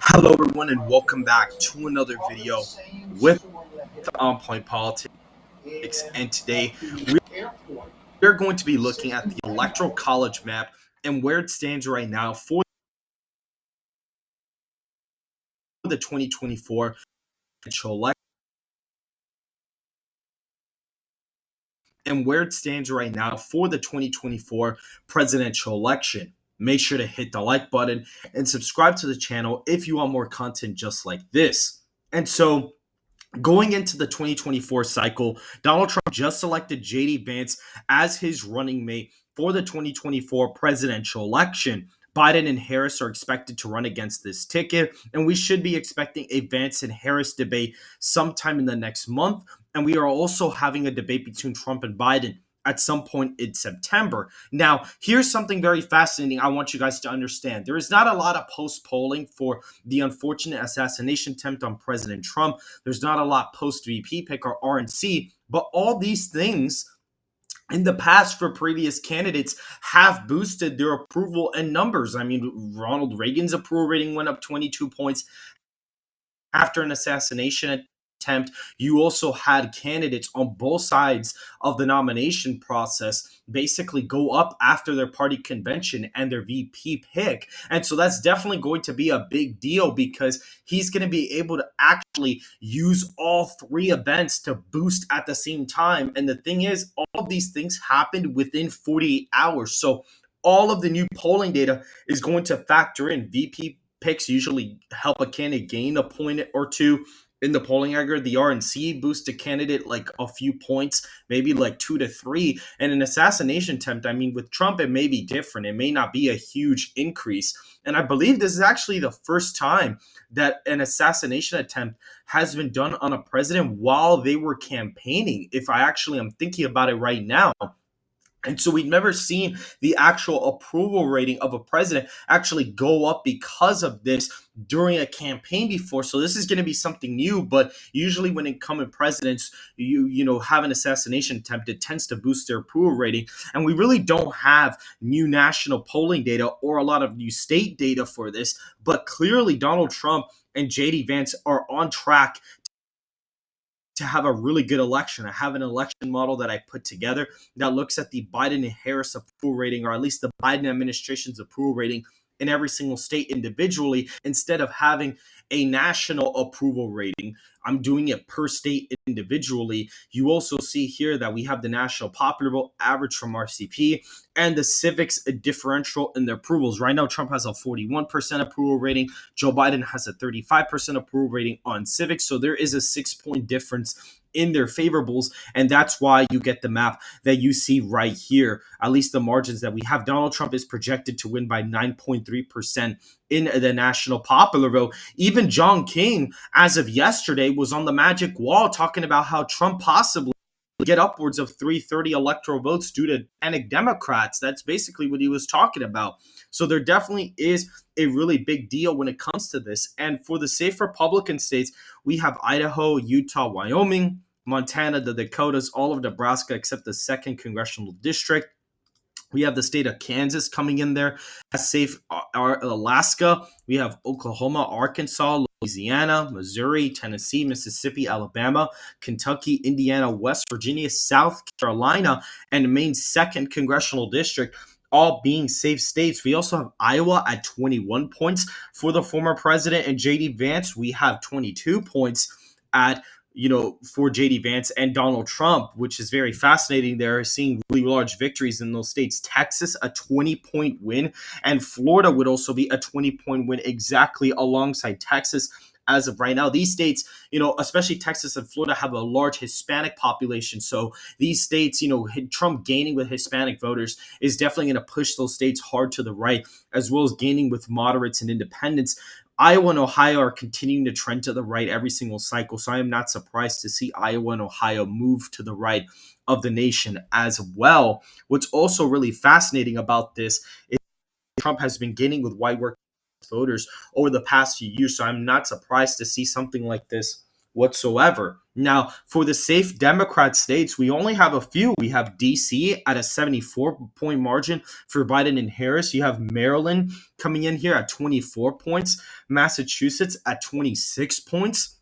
Hello, everyone, and welcome back to another video with On Point Politics. And today we're going to be looking at the Electoral College map and where it stands right now for the 2024 presidential election. And where it stands right now for the 2024 presidential election. Make sure to hit the like button and subscribe to the channel if you want more content just like this. And so, going into the 2024 cycle, Donald Trump just selected J.D. Vance as his running mate for the 2024 presidential election. Biden and Harris are expected to run against this ticket, and we should be expecting a Vance and Harris debate sometime in the next month. And we are also having a debate between Trump and Biden at some point in September. Now, here's something very fascinating I want you guys to understand. There is not a lot of post polling for the unfortunate assassination attempt on President Trump. There's not a lot post VP pick or RNC, but all these things in the past for previous candidates have boosted their approval and numbers. I mean, Ronald Reagan's approval rating went up 22 points after an assassination attempt. You also had candidates on both sides of the nomination process basically go up after their party convention and their VP pick. And so that's definitely going to be a big deal because he's going to be able to actually use all three events to boost at the same time. And the thing is, all of these things happened within 48 hours. So all of the new polling data is going to factor in. VP picks usually help a candidate gain a point or two in the polling aggregate. The RNC boosts a candidate like a few points, maybe like 2 to 3. And an assassination attempt, I mean, with Trump, it may be different. It may not be a huge increase. And I believe this is actually the first time that an assassination attempt has been done on a president while they were campaigning, if I actually am thinking about it right now. And so we've never seen the actual approval rating of a president actually go up because of this during a campaign before. So this is going to be something new, but usually when incumbent presidents, have an assassination attempt, it tends to boost their approval rating. And we really don't have new national polling data or a lot of new state data for this, but clearly Donald Trump and J.D. Vance are on track to have a really good election. I have an election model that I put together that looks at the Biden and Harris approval rating, or at least the Biden administration's approval rating in every single state individually, instead of having a national approval rating. I'm doing it per state individually. You also see here that we have the national popular vote average from RCP and the civics differential in their approvals. Right now, Trump has a 41% approval rating. Joe Biden has a 35% approval rating on civics. So there is a 6-point difference in their favorables, and that's why you get the map that you see right here. At least the margins that we have. Donald Trump is projected to win by 9.3% in the national popular vote. Even John King, as of yesterday, was on the magic wall talking about how Trump possibly get upwards of 330 electoral votes due to panic Democrats. That's basically what he was talking about. So there definitely is a really big deal when it comes to this. And for the safe Republican states, we have Idaho, Utah, Wyoming, Montana, the Dakotas, all of Nebraska except the 2nd congressional district. We have the state of Kansas coming in there as safe. Alaska. We have Oklahoma, Arkansas, Louisiana, Missouri, Tennessee, Mississippi, Alabama, Kentucky, Indiana, West Virginia, South Carolina, and Maine's 2nd congressional district, all being safe states. We also have Iowa at 21 points for the former president and J.D. Vance. We have 22 points at for J.D. Vance and Donald Trump, which is very fascinating. They're seeing really large victories in those states. Texas, a 20-point win, and Florida would also be a 20-point win exactly alongside Texas as of right now. These states, especially Texas and Florida, have a large Hispanic population. So these states, Trump gaining with Hispanic voters is definitely going to push those states hard to the right, as well as gaining with moderates and independents. Iowa and Ohio are continuing to trend to the right every single cycle, so I am not surprised to see Iowa and Ohio move to the right of the nation as well. What's also really fascinating about this is Trump has been gaining with white working voters over the past few years, so I'm not surprised to see something like this whatsoever. Now, for the safe Democrat states, we only have a few. We have DC at a 74-point margin for Biden and Harris. You have Maryland coming in here at 24 points, Massachusetts at 26 points.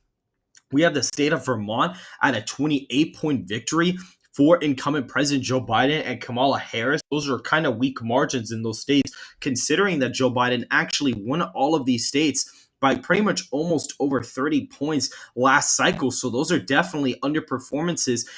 We have the state of Vermont at a 28-point victory for incumbent President Joe Biden and Kamala Harris. Those are kind of weak margins in those states, considering that Joe Biden actually won all of these states by pretty much almost over 30 points last cycle. So those are definitely underperformances